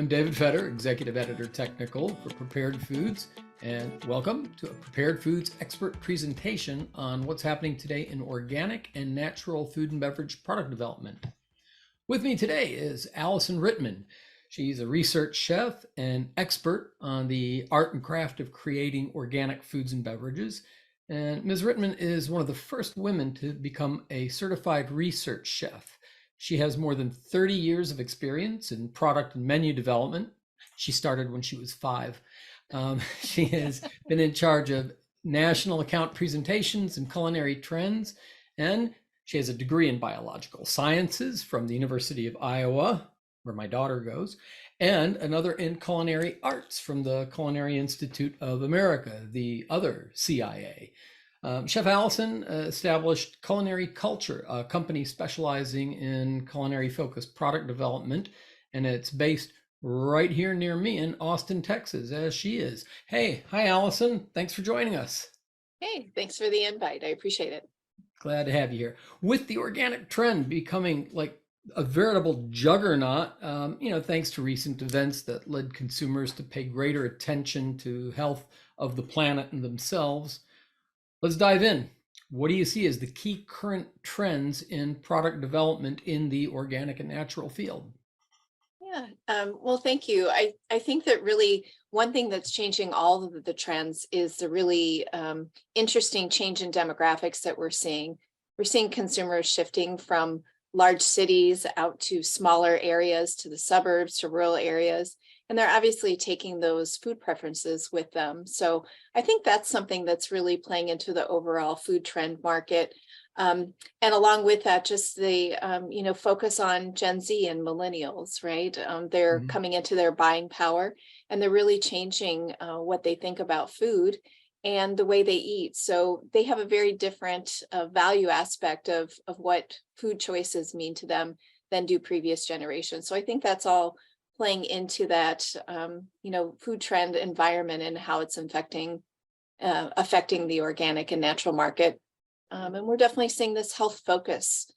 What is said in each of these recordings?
I'm David Fetter, Executive Editor Technical for Prepared Foods, and welcome to a Prepared Foods expert presentation on what's happening today in organic and natural food and beverage product development. With me today is Allison Rittman. She's a research chef and expert on the art and craft of creating organic foods and beverages. And Ms. Rittman is one of the first women to become a certified research chef. She has more than 30 years of experience in product and menu development. She started when she was 5. She has been in charge of national account presentations and culinary trends, and she has a degree in biological sciences from the University of Iowa, where my daughter goes, and another in culinary arts from the Culinary Institute of America, the other CIA. Chef Allison established Culinary Culture, a company specializing in culinary-focused product development, and it's based right here near me in Austin, Texas, as she is. Hey, hi, Allison. Thanks for joining us. Hey, thanks for the invite. I appreciate it. Glad to have you here. With the organic trend becoming like a veritable juggernaut, thanks to recent events that led consumers to pay greater attention to health of the planet and themselves. Let's dive in. What do you see as the key current trends in product development in the organic and natural field? Yeah, well, thank you. I think that really one thing that's changing all of the trends is the really interesting change in demographics that we're seeing. We're seeing consumers shifting from large cities out to smaller areas, to the suburbs, to rural areas. And they're obviously taking those food preferences with them. So I think that's something that's really playing into the overall food trend market. And along with that, just the, focus on Gen Z and millennials, right? They're coming into their buying power, and they're really changing what they think about food and the way they eat. So they have a very different value aspect of what food choices mean to them than do previous generations. So I think that's all playing into that, food trend environment and how it's affecting the organic and natural market. And we're definitely seeing this health focus,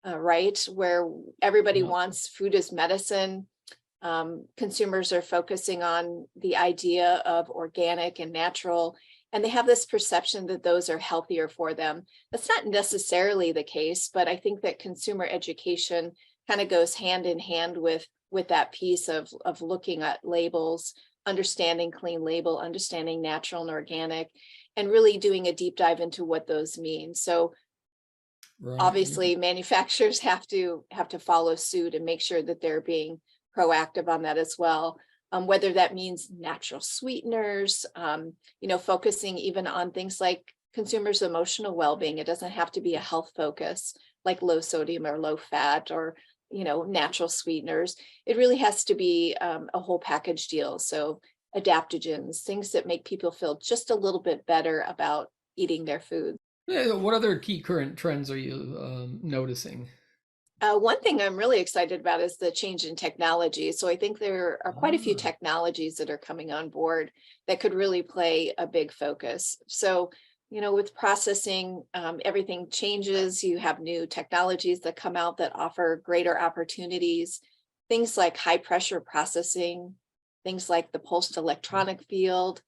right, where everybody wants food as medicine. Consumers are focusing on the idea of organic and natural, and they have this perception that those are healthier for them. That's not necessarily the case, but I think that consumer education kind of goes hand in hand with that piece of looking at labels, understanding clean label, understanding natural and organic, and really doing a deep dive into what those mean. So obviously manufacturers have to follow suit and make sure that they're being proactive on that as well. Whether that means natural sweeteners, focusing even on things like consumers' emotional well-being. It doesn't have to be a health focus like low sodium or low fat or natural sweeteners. It really has to be a whole package deal. So adaptogens, things that make people feel just a little bit better about eating their food. Yeah, what other key current trends are you noticing? One thing I'm really excited about is the change in technology. So I think there are quite a few technologies that are coming on board that could really play a big focus. So, with processing, everything changes. You have new technologies that come out that offer greater opportunities, things like high pressure processing, things like the pulsed electronic field.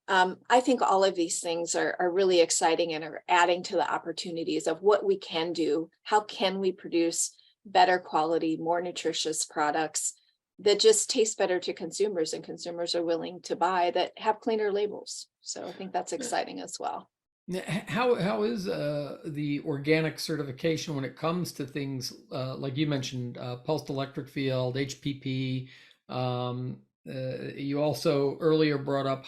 I think all of these things are really exciting and are adding to the opportunities of what we can do. How can we produce better quality, more nutritious products that just taste better to consumers and consumers are willing to buy, that have cleaner labels? So I think that's exciting as well. How is the organic certification when it comes to things like you mentioned, pulsed electric field, HPP? You also earlier brought up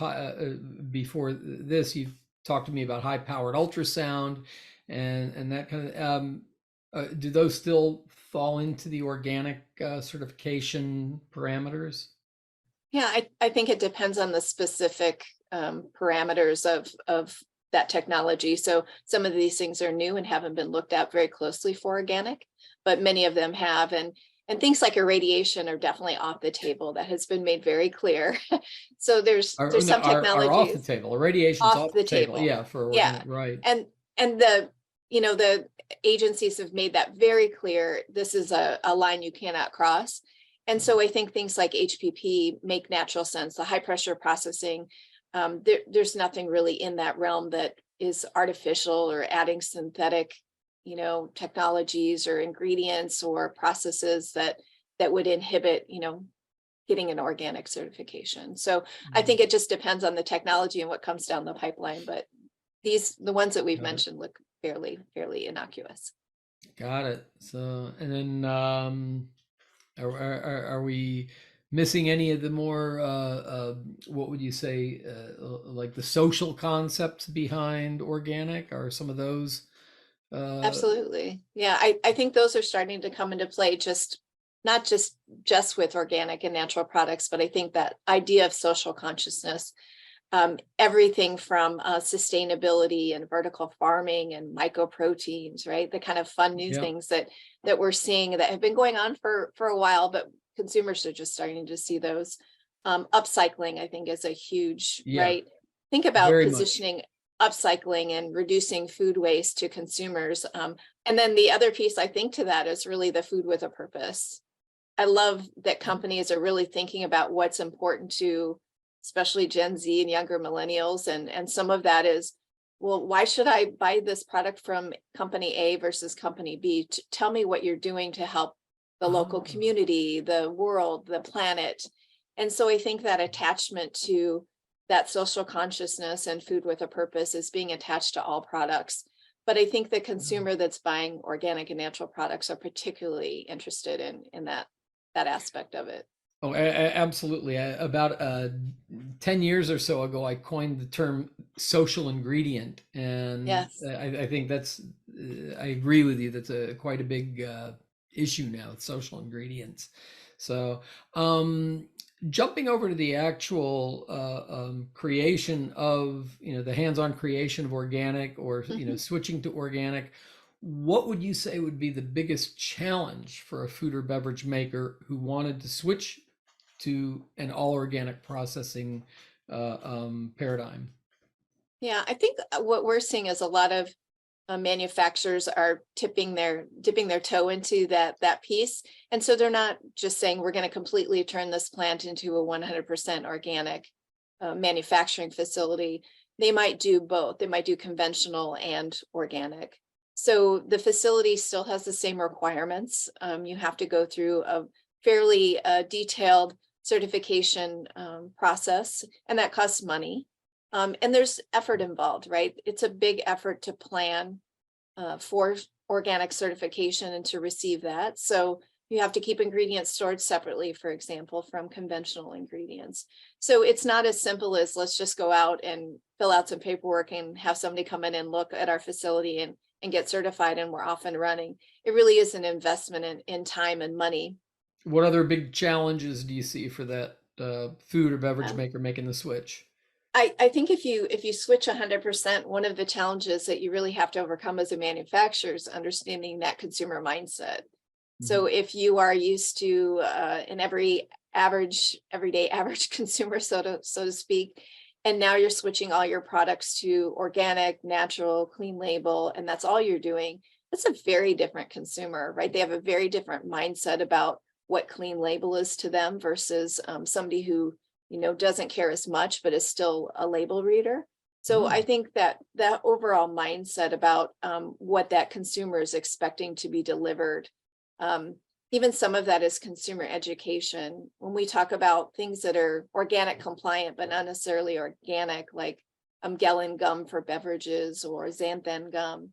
before this, you've talked to me about high-powered ultrasound and that kind of. Do those still fall into the organic certification parameters? Yeah, I think it depends on the specific parameters of that technology. So some of these things are new and haven't been looked at very closely for organic, but many of them have. And things like irradiation are definitely off the table. That has been made very clear. So there's some technologies are off the table. Irradiation's off the table. Yeah, right. And the agencies have made that very clear. This is a line you cannot cross. And so I think things like HPP make natural sense. The high pressure processing, there's nothing really in that realm that is artificial or adding synthetic, technologies or ingredients or processes that would inhibit, getting an organic certification. So I think it just depends on the technology and what comes down the pipeline. But the ones that we've Got it. mentioned look fairly innocuous. Got it. So, and then are we missing any of the more what would you say like the social concepts behind organic? Are some of those? Absolutely. Yeah, I think those are starting to come into play, just not just with organic and natural products, but I think that idea of social consciousness, everything from sustainability and vertical farming and mycoproteins, right? The kind of fun new Yeah. things that we're seeing that have been going on for a while, but consumers are just starting to see those. Upcycling, I think, is a huge, Yeah. right? Think about Very much. positioning upcycling and reducing food waste to consumers. And then the other piece I think to that is really the food with a purpose. I love that companies are really thinking about what's important to especially Gen Z and younger millennials. And some of that is, well, why should I buy this product from company A versus company B? Tell me what you're doing to help the local Ah, community, the world, the planet. And so I think that attachment to that social consciousness and food with a purpose is being attached to all products. But I think the consumer that's buying organic and natural products are particularly interested in that aspect of it. oh, absolutely. About 10 years or so ago, I coined the term social ingredient. And Yes. I think I agree with you. That's quite a big issue now, social ingredients. So, jumping over to the actual creation of, the hands-on creation of organic or, Mhm. switching to organic, what would you say would be the biggest challenge for a food or beverage maker who wanted to switch to an all organic processing paradigm? Yeah, I think what we're seeing is a lot of manufacturers are dipping their toe into that piece, and so they're not just saying we're going to completely turn this plant into a 100% organic manufacturing facility. They might do both. They might do conventional and organic. So the facility still has the same requirements. You have to go through a fairly detailed certification process, and that costs money. And there's effort involved, right? It's a big effort to plan for organic certification and to receive that. So you have to keep ingredients stored separately, for example, from conventional ingredients. So it's not as simple as let's just go out and fill out some paperwork and have somebody come in and look at our facility and get certified and we're off and running. It really is an investment in time and money. What other big challenges do you see for that food or beverage Um, maker making the switch? I think if you switch 100%, one of the challenges that you really have to overcome as a manufacturer is understanding that consumer mindset. Mhm. So if you are used to an everyday average consumer, so to speak, and now you're switching all your products to organic, natural, clean label, and that's all you're doing, that's a very different consumer, right? They have a very different mindset about what clean label is to them versus somebody who doesn't care as much, but is still a label reader. So I Mm, think that overall mindset about what that consumer is expecting to be delivered, um, even some of that is consumer education. When we talk about things that are organic compliant, but not necessarily organic, like Gallon gum for beverages or xanthan gum,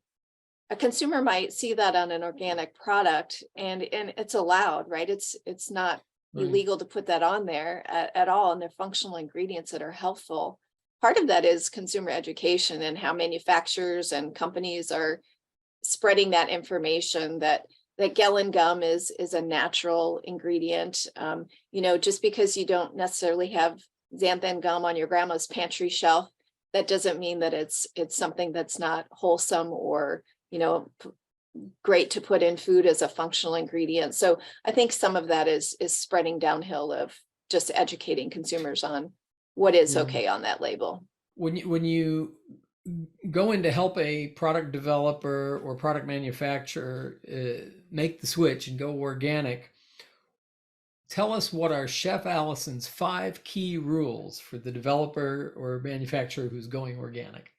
a consumer might see that on an organic product and it's allowed, right? It's not right. illegal to put that on there at all, and they're functional ingredients that are healthful. Part of that is consumer education and how manufacturers and companies are spreading that information that Gallon gum is a natural ingredient. Just because you don't necessarily have xanthan gum on your grandma's pantry shelf, that doesn't mean that it's something that's not wholesome or you know great to put in food as a functional ingredient. So I think some of that is spreading downhill of just educating consumers on what is Yeah. okay on that label. When you go in to help a product developer or product manufacturer make the switch and go organic, tell us what are Chef Allison's 5 key rules for the developer or manufacturer who's going organic.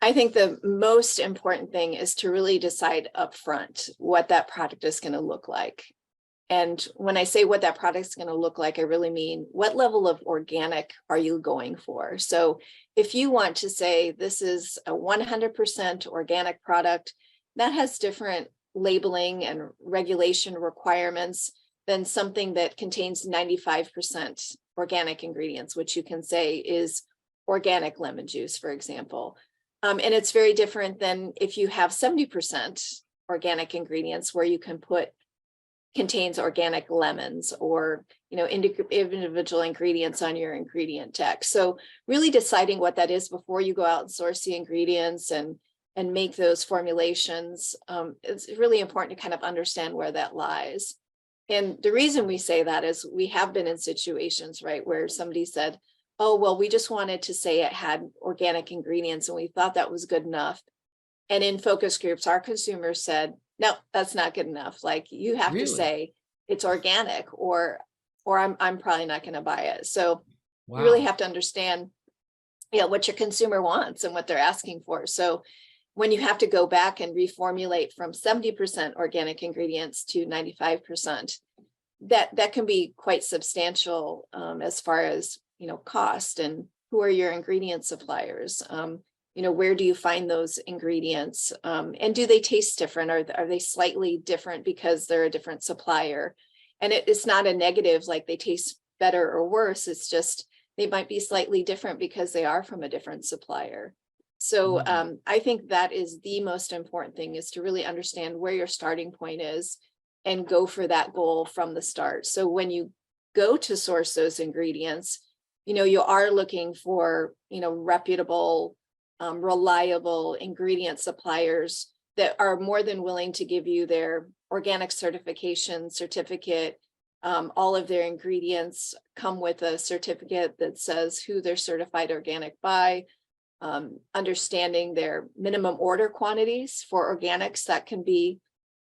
I think the most important thing is to really decide upfront what that product is going to look like. And when I say what that product is going to look like, I really mean what level of organic are you going for? So if you want to say this is a 100% organic product, that has different labeling and regulation requirements than something that contains 95% organic ingredients, which you can say is organic lemon juice, for example. And it's very different than if you have 70% organic ingredients where you can put contains organic lemons or individual ingredients on your ingredient text. So really deciding what that is before you go out and source the ingredients and make those formulations, it's really important to kind of understand where that lies. And the reason we say that is we have been in situations, right, where somebody said, oh, well, we just wanted to say it had organic ingredients and we thought that was good enough. And in focus groups, our consumers said, no, that's not good enough. Like you have to Really? say it's organic or I'm probably not going to buy it. So Wow. you really have to understand what your consumer wants and what they're asking for. So when you have to go back and reformulate from 70% organic ingredients to 95%, that can be quite substantial as far as cost and who are your ingredient suppliers. Where do you find those ingredients? And do they taste different? Are they slightly different because they're a different supplier? And it's not a negative, like they taste better or worse. It's just they might be slightly different because they are from a different supplier. So I think that is the most important thing, is to really understand where your starting point is and go for that goal from the start. So when you go to source those ingredients, you are looking for, reputable, reliable ingredient suppliers that are more than willing to give you their organic certification certificate. All of their ingredients come with a certificate that says who they're certified organic by, understanding their minimum order quantities for organics. That can be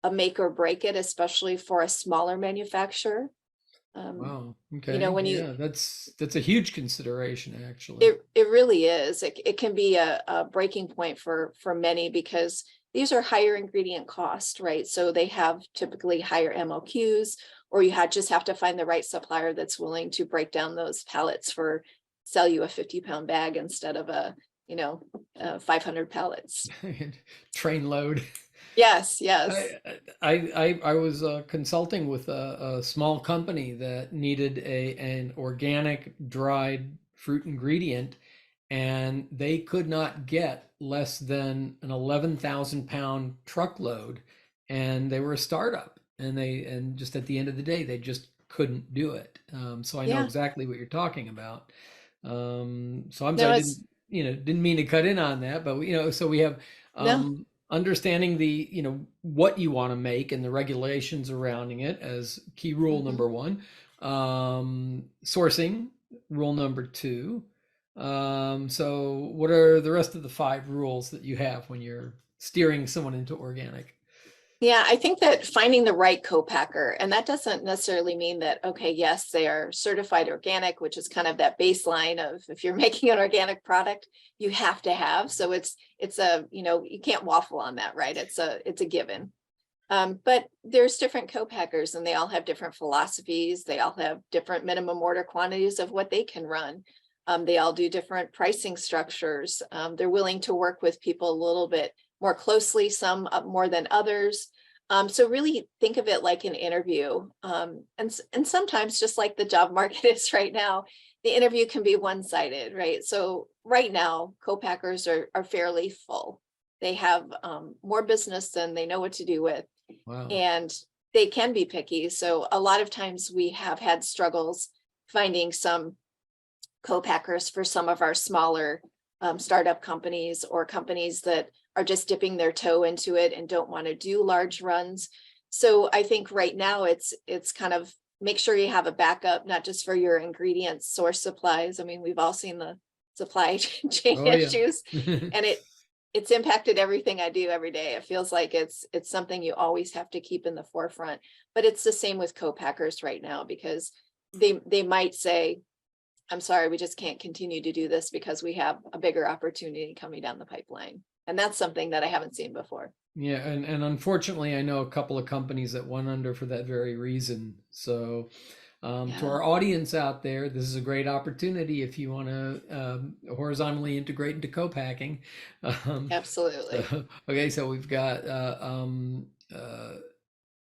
a make or break it, especially for a smaller manufacturer. Wow. Okay. When That's a huge consideration, actually. it really is. It can be a breaking point for many because these are higher ingredient cost, right? So they have typically higher MOQs, or you just have to find the right supplier that's willing to break down those pallets for sell you a 50-pound bag instead of a 500 pallets. Train load. Yes. I was consulting with a small company that needed an organic dried fruit ingredient, and they could not get less than an 11,000-pound truckload, and they were a startup, and just at the end of the day, they just couldn't do it. So I know Yeah. exactly what you're talking about. So I'm No, sorry, it's didn't mean to cut in on that, but so we have no. understanding the what you want to make and the regulations surrounding it as key rule number one. Sourcing rule number two. So what are the rest of the 5 rules that you have when you're steering someone into organic? Yeah, I think that finding the right co-packer, and that doesn't necessarily mean that, okay, yes, they are certified organic, which is kind of that baseline of if you're making an organic product, you have to have. So it's a, you can't waffle on that, right? It's a given. But there's different co-packers and they all have different philosophies. They all have different minimum order quantities of what they can run. They all do different pricing structures. They're willing to work with people a little bit more closely, some more than others. So really think of it like an interview. And sometimes, just like the job market is right now, the interview can be one-sided, right? So right now, co-packers are fairly full. They have more business than they know what to do with. Wow. And they can be picky. So a lot of times we have had struggles finding some co-packers for some of our smaller startup companies or companies that are just dipping their toe into it and don't want to do large runs. So I think right now it's kind of make sure you have a backup, not just for your ingredient source supplies. I mean, we've all seen the supply chain Oh yeah. issues, and it's impacted everything I do every day. It feels like it's something you always have to keep in the forefront. But it's the same with co-packers right now, because they might say, I'm sorry, we just can't continue to do this because we have a bigger opportunity coming down the pipeline. And that's something that I haven't seen before. Yeah, and unfortunately, I know a couple of companies that went under for that very reason. So, to Yeah, our audience out there, this is a great opportunity if you want to horizontally integrate into co-packing. absolutely. Okay, so we've got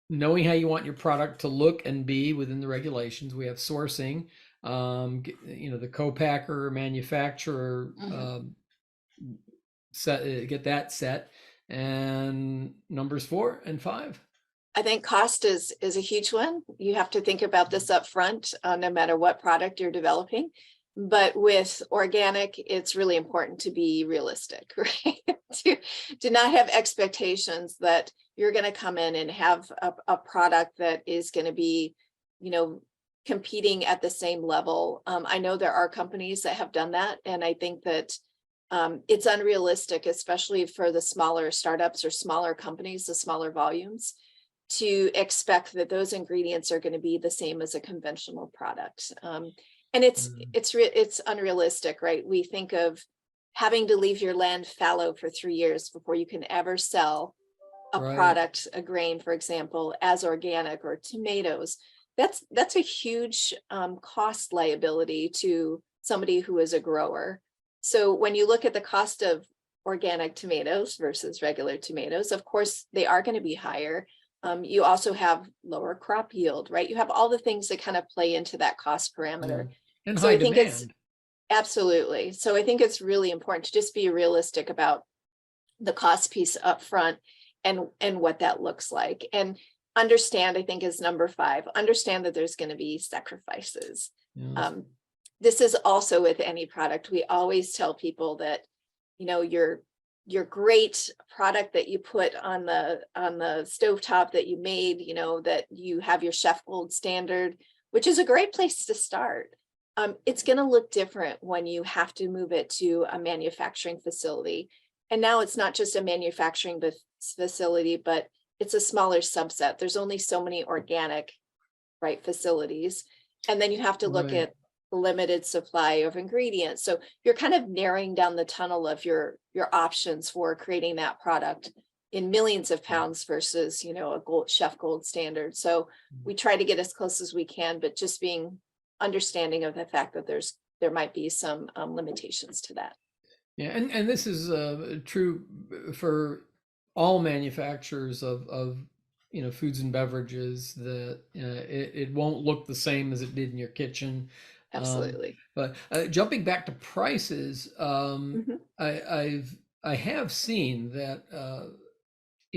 knowing how you want your product to look and be within the regulations. We have sourcing, the co-packer, manufacturer, Mhm. get that set, and numbers 4 and 5. I think cost is a huge one. You have to think about this up front, no matter what product you're developing. But with organic, it's really important to be realistic, right? To not have expectations that you're going to come in and have a product that is going to be, you know, competing at the same level. I know there are companies that have done that, and I think that it's unrealistic, especially for the smaller startups or smaller companies, the smaller volumes, to expect that those ingredients are going to be the same as a conventional product. And Mm, it's unrealistic, right? We think of having to leave your land fallow for 3 years before you can ever sell a right. product, a grain, for example, as organic, or tomatoes. That's a huge cost liability to somebody who is a grower. So when you look at the cost of organic tomatoes versus regular tomatoes, of course, they are going to be higher. You also have lower crop yield, right? You have all the things that kind of play into that cost Yeah. parameter. And So high I think it's demand. absolutely. So I think it's really important to just be realistic about the cost piece up front, and what that looks like. And understand, I think, is number 5, understand that there's going to be sacrifices. Yes. Um, this is also with any product. We always tell people that, your great product that you put on the stovetop that you made, that you have your chef gold standard, which is a great place to start. It's going to look different when you have to move it to a manufacturing facility. And now it's not just a manufacturing facility, but it's a smaller subset. There's only so many organic, right, facilities. And then you have to look Right. at limited supply of ingredients. So you're kind of narrowing down the tunnel of your options for creating that product in millions of pounds versus, a chef gold standard. So we try to get as close as we can, but just being understanding of the fact that there might be some limitations to that. Yeah, and this is true for all manufacturers of foods and beverages, that it won't look the same as it did in your kitchen. Um, Absolutely. but jumping back to prices, Mhm. I have seen that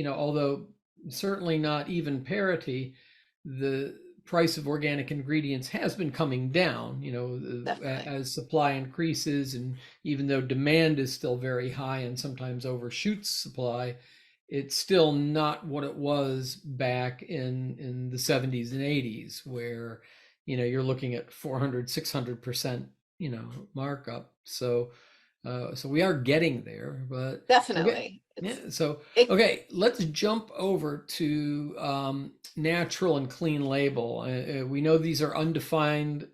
although certainly not even parity, the price of organic ingredients has been coming down, Definitely. as supply increases, and even though demand is still very high and sometimes overshoots supply, it's still not what it was back in the 70s and 80s, where you're looking at 400, 600% markup. So we are getting there, but okay. Definitely. Yeah. So, It, okay, let's jump over to natural and clean label. We know these are undefined,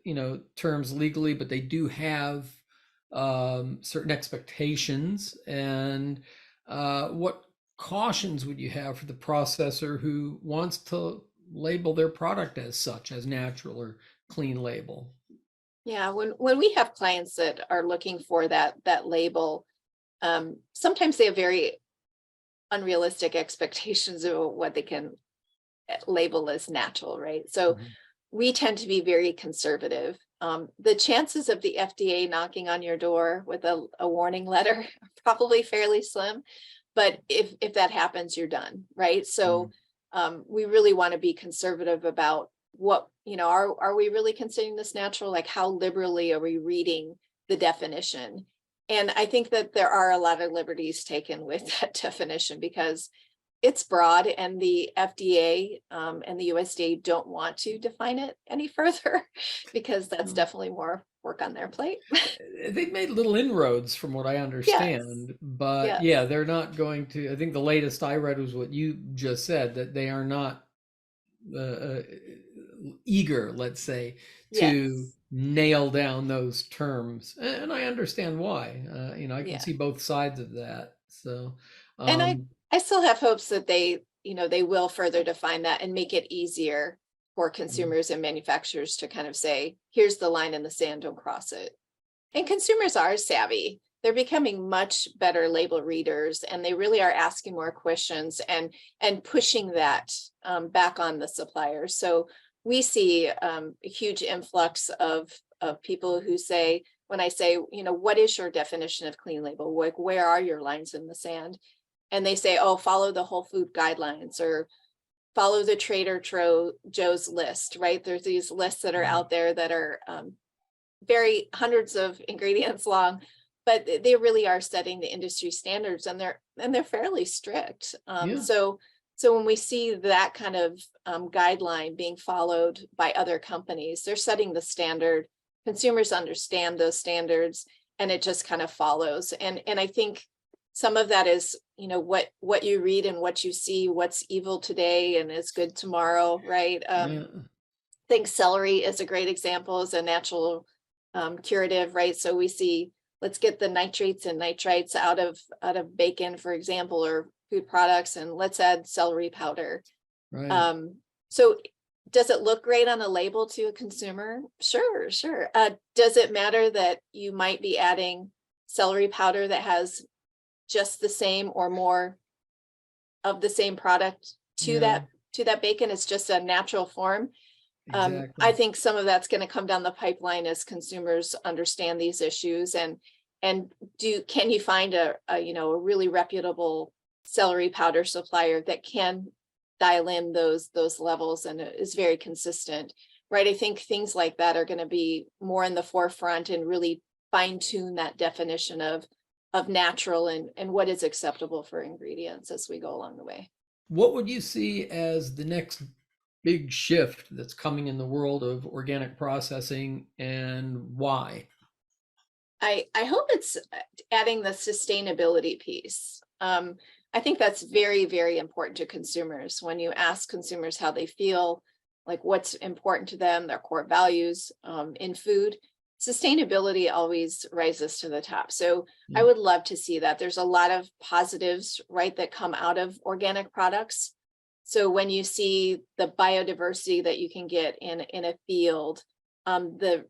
terms legally, but they do have certain expectations. And what cautions would you have for the processor who wants to label their product as such, as natural or clean label? yeah, when we have clients that are looking for that label, sometimes they have very unrealistic expectations of what they can label as natural, right? So Mhm. we tend to be very conservative. The chances of the FDA knocking on your door with a warning letter are probably fairly slim, but if that happens, you're done, right? So we really want to be conservative about what, are we really considering this natural? Like, how liberally are we reading the definition? And I think that there are a lot of liberties taken with that definition, because it's broad, and the FDA and the USDA don't want to define it any further because that's Mm. definitely more work on their plate. They've made little inroads from what I Yes, understand, but yes, yeah, they're not going to. I think the latest I read was what you just said, that they are not uh, uh, eager, let's say, to yes, nail down those terms, and I understand why. I can yeah. see both sides of that. So, And um, I still have hopes that they will further define that and make it easier for consumers and manufacturers to kind of say, here's the line in the sand, don't cross it. And consumers are savvy. They're becoming much better label readers, and they really are asking more questions and pushing that back on the suppliers. So we see a huge influx of people who say, when I say, what is your definition of clean label? Like, where are your lines in the sand? And they say, oh, follow the whole food guidelines or follow the Joe's list, right? There's these lists that are out there that are very hundreds of ingredients long, but they really are setting the industry standards, and they're fairly strict. yeah, So when we see that kind of guideline being followed by other companies, they're setting the standard. Consumers understand those standards, and it just kind of follows. And I think some of that is, what you read and what you see, what's evil today and is good tomorrow, right? yeah, Think celery is a great example as a natural curative, right? So we see, let's get the nitrates and nitrites out of bacon, for example, or food products, and let's add celery powder. right. So does it look great on a label to a consumer? Sure, sure. Does it matter that you might be adding celery powder that has just the same or more of the same product to Yeah, that bacon? It's just a natural form. I exactly. think some of that's going to come down the pipeline as consumers understand these issues, and can you find a really reputable celery powder supplier that can dial in those levels and is very consistent, right? I think things like that are going to be more in the forefront and really fine tune that definition of natural and what is acceptable for ingredients as we go along the way. What would you see as the next big shift that's coming in the world of organic processing, and why? I hope it's adding the sustainability piece. I think that's very, very important to consumers. When you ask consumers how they feel, like what's important to them, their core values in food, sustainability always rises to the top. So I Yeah. would love to see that. There's a lot of positives, right, that come out of organic products. So when you see the biodiversity that you can get in a field, the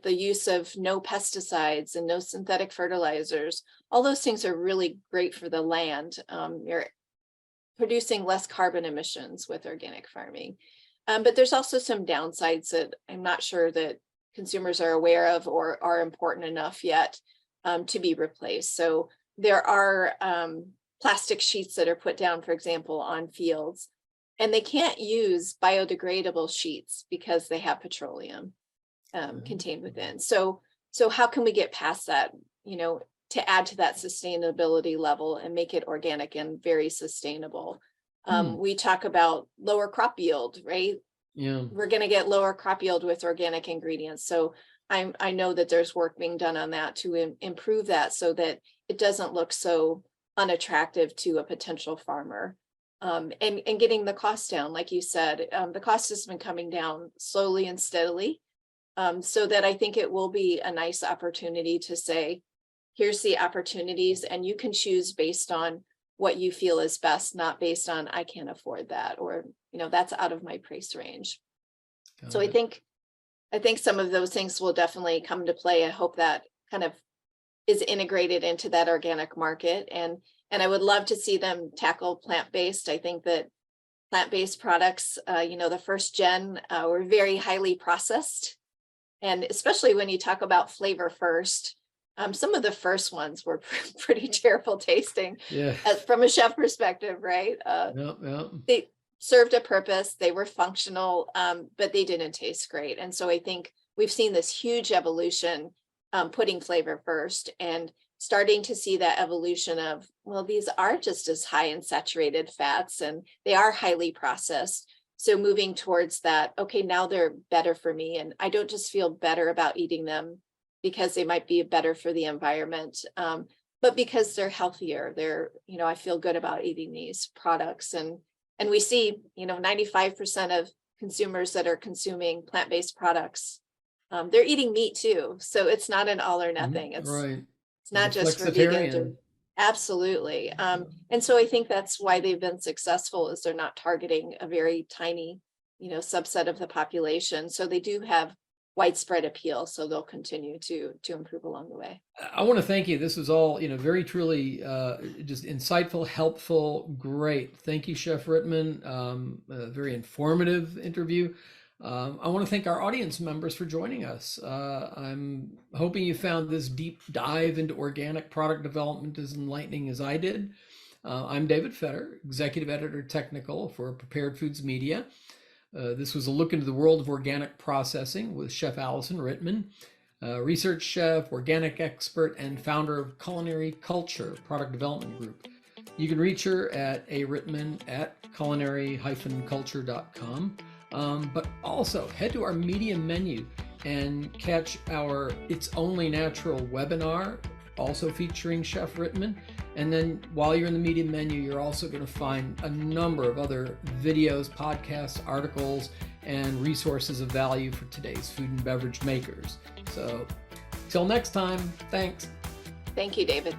use of no pesticides and no synthetic fertilizers, all those things are really great for the land. You're producing less carbon emissions with organic farming. But there's also some downsides that I'm not sure that consumers are aware of or are important enough yet to be replaced. So there are plastic sheets that are put down, for example, on fields, and they can't use biodegradable sheets because they have petroleum contained within. So how can we get past that, to add to that sustainability level and make it organic and very sustainable? Hmm. We talk about lower crop yield, right? Yeah. We're going to get lower crop yield with organic ingredients. So I know that there's work being done on that to improve that so that it doesn't look so unattractive to a potential farmer. And getting the cost down, like you said, the cost has been coming down slowly and steadily. So that I think it will be a nice opportunity to say, here's the opportunities, and you can choose based on what you feel is best, not based on I can't afford that, or that's out of my price range. So Got I it. think I think some of those things will definitely come to play. I hope that kind of is integrated into that organic market, and I would love to see them tackle plant-based. I think that plant-based products, the first gen were very highly processed. And especially when you talk about flavor first, some of the first ones were pretty terrible tasting Yeah. from a chef perspective, right? Yep. Yep. They served a purpose, they were functional, but they didn't taste great. And so I think we've seen this huge evolution, putting flavor first and starting to see that evolution of, well, these are just as high in saturated fats and they are highly processed. So moving towards that, okay, now they're better for me. And I don't just feel better about eating them because they might be better for the environment, but because they're healthier. I feel good about eating these products, and we see, 95% of consumers that are consuming plant-based products, they're eating meat too. So it's not an all or nothing. Right. It's not The just for vegans. flexitarian. Absolutely. And so I think that's why they've been successful, is they're not targeting a very tiny, subset of the population. So they do have widespread appeal. So they'll continue to improve along the way. I want to thank you. This was all, very truly just insightful, helpful, great. Thank you, Chef Rittman. A very informative interview. I want to thank our audience members for joining us. I'm hoping you found this deep dive into organic product development as enlightening as I did. I'm David Fetter, Executive Editor Technical for Prepared Foods Media. This was a look into the world of organic processing with Chef Allison Rittman, research chef, organic expert, and founder of Culinary Culture Product Development Group. You can reach her at aritman@culinary-culture.com. But also head to our media menu and catch our It's Only Natural webinar, also featuring Chef Rittman. And then while you're in the media menu, you're also going to find a number of other videos, podcasts, articles, and resources of value for today's food and beverage makers. So till next time, thanks. Thank you, David.